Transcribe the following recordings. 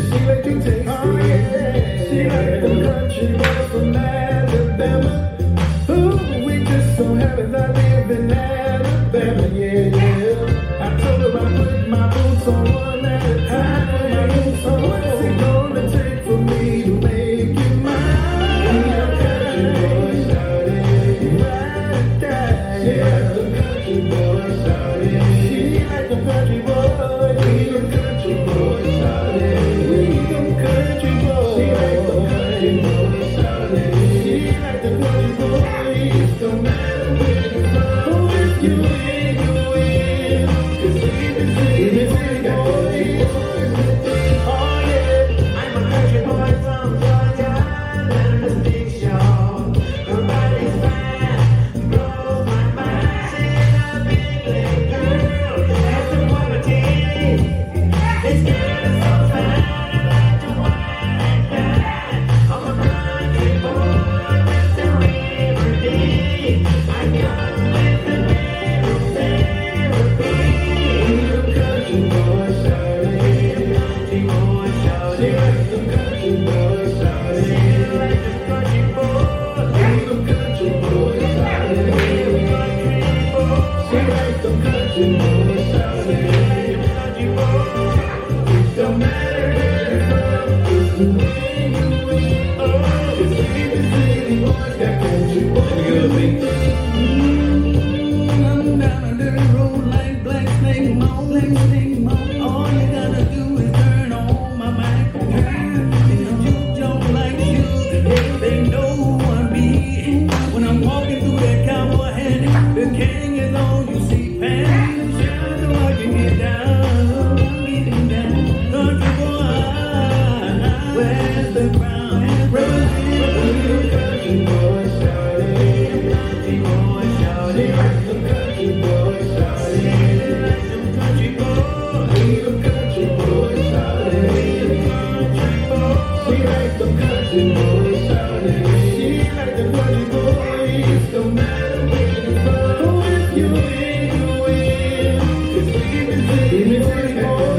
She like to taste it. She like the country boy from Alabama. Ooh, we just so happy that I live in Alabama, yeah. I told her I put my boots on one at a time. My boots on, what's it gonna take for me to make you mine? Country boy, shout it, right there, yeah. The country boy, shout it. She like the country boy, we the country boy, shout it. We the country boy, she like the country boy, shout it. She like the country boy, it don't matter where you from. If you win, you win. 'Cause we the city boys. Oh yeah, I'm a country boy from Georgia, and the big show. Nobody's fine, blows my mind. She's a big leg girl, that's the quality. This girl is so fine, I like to wine and dine. I'm a country boy with the remedy. I come with the bedroom therapy. The country boy shouting, country boy shouting, like the country boy shouting, like the country boy, the country boy shouting, the country boy, she like the country boy shouting, country boy. It don't matter where you're from, it's the way you win. Oh, it's the city boys got country boys. I'm down a dirty road like Black Snake Moan, Black Snake Moan. All you gotta do is turn on my mic, turn in a juke joint like you. They know who I be. When I'm walking through that cowboy hat, the king is on. You see pants and shine so I can get down, getting down. Country boy, where's the crown? The country boy shouting, country boy shouting, like the country boy shouting, like the country boy, the country boy shouting, country boy, she like the country boy shouting, she like the country boy. It don't matter where you from, if you win, you win. 'Cause we the city boys.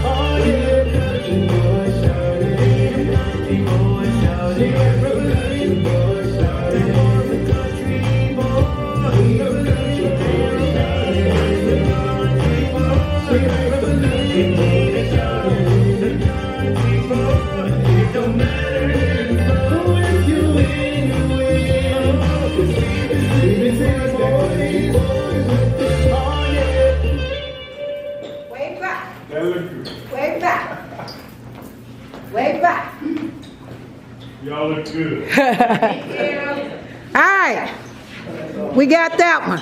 Oh yeah, country boy shouting, country boy shouting, like the country boy shouting, the country boy, the country boy shouting, the country boy, she like the country boy shouting, the country boy. It don't matter where you from, if you win, you win. 'Cause we the city boys. Oh yeah. Way back, That look good. way back, way back. Y'all look good. Thank you. All right, we got that one.